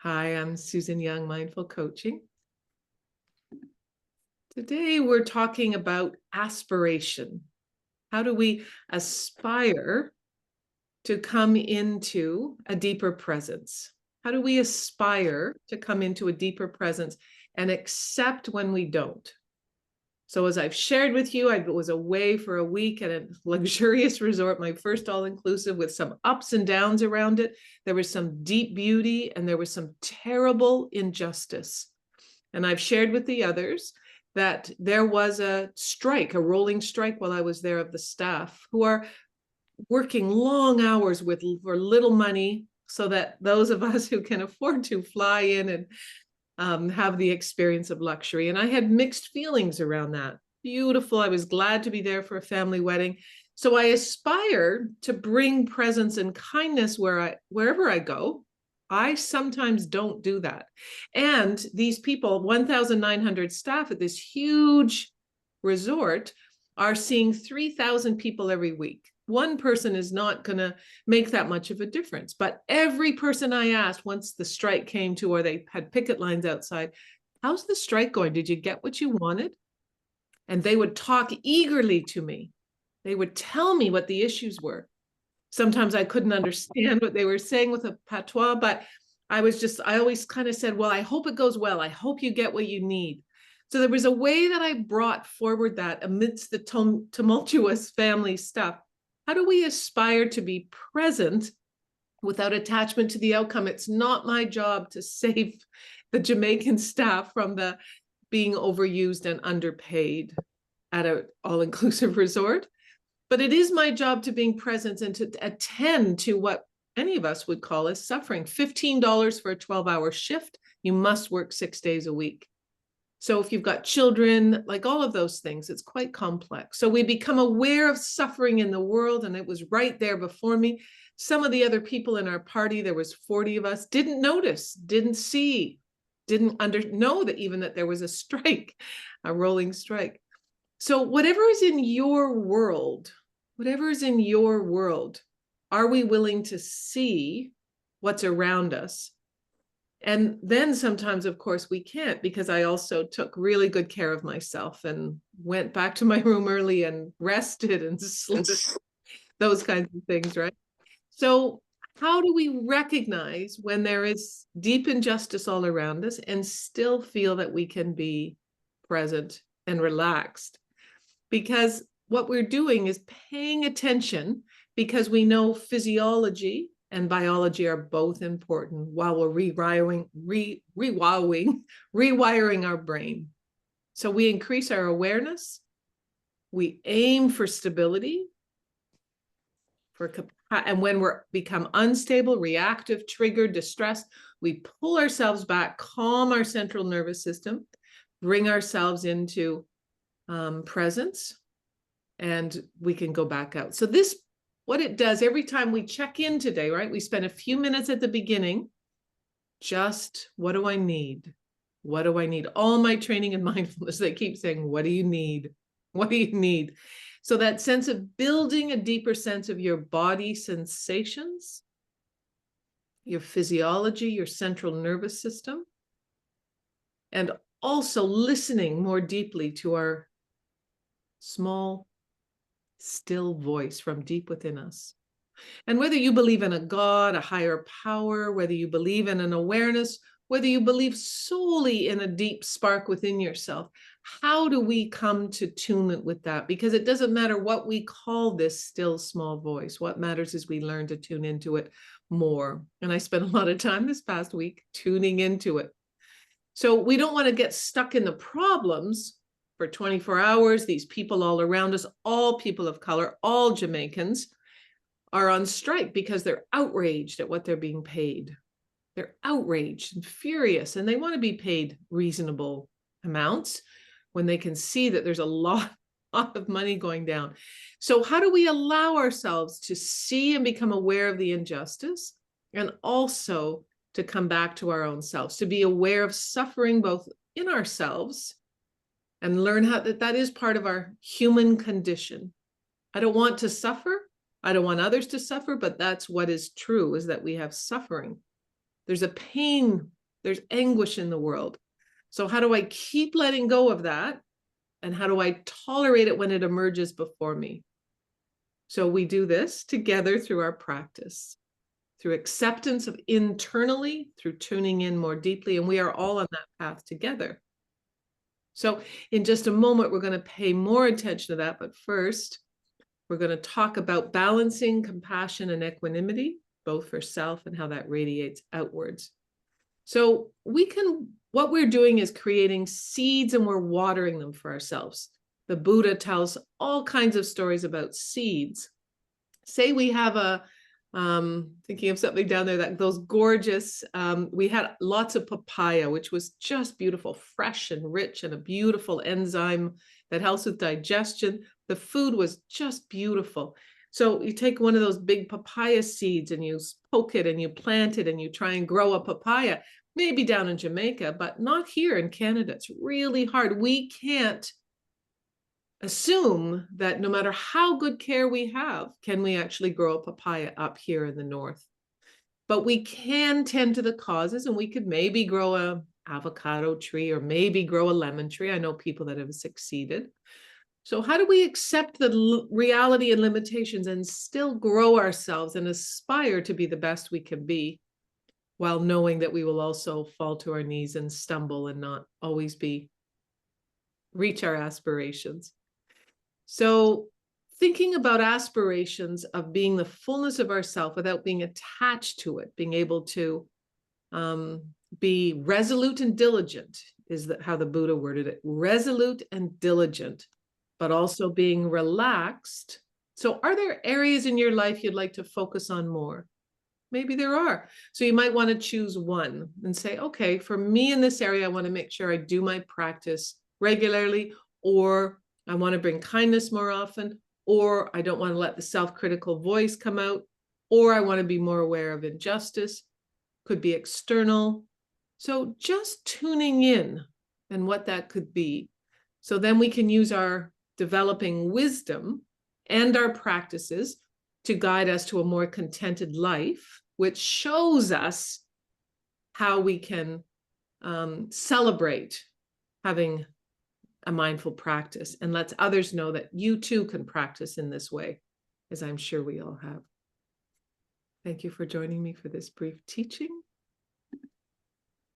Hi, I'm Susan Young, Mindful Coaching. Today we're talking about aspiration. How do we aspire to come into a deeper presence? How do we aspire to come into a deeper presence and accept when we don't? So as I've shared with you, I was away for a week at a luxurious resort, my first all-inclusive, with some ups and downs around it. There was some deep beauty and there was some terrible injustice. And I've shared with the others that there was a strike, a rolling strike while I was there, of the staff who are working long hours for little money, so that those of us who can afford to fly in and have the experience of luxury. And I had mixed feelings around that. Beautiful. I was glad to be there for a family wedding. So I aspire to bring presence and kindness wherever I go. I sometimes don't do that. And these people, 1,900 staff at this huge resort, are seeing 3,000 people every week. One person is not going to make that much of a difference. But every person I asked, once the strike came to, or they had picket lines outside, how's the strike going? Did you get what you wanted? And they would talk eagerly to me. They would tell me what the issues were. Sometimes I couldn't understand what they were saying with a patois, but I always kind of said, well, I hope it goes well. I hope you get what you need. So there was a way that I brought forward that amidst the tumultuous family stuff. How do we aspire to be present without attachment to the outcome? It's not my job to save the Jamaican staff from the being overused and underpaid at an all-inclusive resort. But it is my job to being present and to attend to what any of us would call as suffering. $15 for a 12-hour shift. You must work 6 days a week. So if you've got children, like all of those things, it's quite complex. So we become aware of suffering in the world, and it was right there before me. Some of the other people in our party, there was 40 of us, didn't notice, didn't see, didn't know that even that there was a strike, a rolling strike. So whatever is in your world, are we willing to see what's around us? And then sometimes, of course, we can't, because I also took really good care of myself and went back to my room early and rested and slept, those kinds of things, right? So how do we recognize when there is deep injustice all around us and still feel that we can be present and relaxed? Because what we're doing is paying attention, because we know physiology and biology are both important, while we're rewiring our brain. So we increase our awareness, we aim for stability, and when we're become unstable, reactive, triggered, distressed, we pull ourselves back, calm our central nervous system, bring ourselves into presence, and we can go back out. So this, what it does every time we check in today, right? We spend a few minutes at the beginning, just, what do I need? What do I need? All my training in mindfulness, they keep saying, what do you need? What do you need? So that sense of building a deeper sense of your body sensations, your physiology, your central nervous system, and also listening more deeply to our small, still voice from deep within us. And whether you believe in a God, a higher power, whether you believe in an awareness, whether you believe solely in a deep spark within yourself, how do we come to tune it with that? Because it doesn't matter what we call this still small voice. What matters is we learn to tune into it more. And I spent a lot of time this past week tuning into it. So we don't want to get stuck in the problems for 24 hours. These people all around us, all people of color, all Jamaicans, are on strike because they're outraged at what they're being paid. They're outraged and furious, and they want to be paid reasonable amounts when they can see that there's a lot of money going down. So how do we allow ourselves to see and become aware of the injustice, and also to come back to our own selves, to be aware of suffering both in ourselves and learn how that is part of our human condition. I don't want to suffer. I don't want others to suffer, but that's what is true, is that we have suffering. There's a pain, there's anguish in the world. So how do I keep letting go of that? And how do I tolerate it when it emerges before me? So we do this together through our practice, through acceptance of internally, through tuning in more deeply, and we are all on that path together. So in just a moment, we're going to pay more attention to that. But first, we're going to talk about balancing compassion and equanimity, both for self and how that radiates outwards. So what we're doing is creating seeds and we're watering them for ourselves. The Buddha tells all kinds of stories about seeds. Say we have thinking of something down there, that those gorgeous, we had lots of papaya, which was just beautiful, fresh and rich, and a beautiful enzyme that helps with digestion. The food was just beautiful. So you take one of those big papaya seeds and you poke it and you plant it and you try and grow a papaya, maybe down in Jamaica, but not here in Canada. It's really hard. We can't assume that no matter how good care we have, can we actually grow a papaya up here in the north. But we can tend to the causes, and we could maybe grow a avocado tree or maybe grow a lemon tree. I know people that have succeeded. So how do we accept the reality and limitations and still grow ourselves and aspire to be the best we can be, while knowing that we will also fall to our knees and stumble and not always reach our aspirations? So thinking about aspirations of being the fullness of ourself without being attached to it, being able to be resolute and diligent is how the Buddha worded it, resolute and diligent, but also being relaxed. So are there areas in your life you'd like to focus on more? Maybe there are. So you might want to choose one and say, okay, for me in this area, I want to make sure I do my practice regularly, or I want to bring kindness more often, or I don't want to let the self-critical voice come out, or I want to be more aware of injustice. Could be external. So just tuning in and what that could be. So then we can use our developing wisdom and our practices to guide us to a more contented life, which shows us how we can celebrate having a mindful practice and lets others know that you too can practice in this way, as I'm sure we all have. Thank you for joining me for this brief teaching.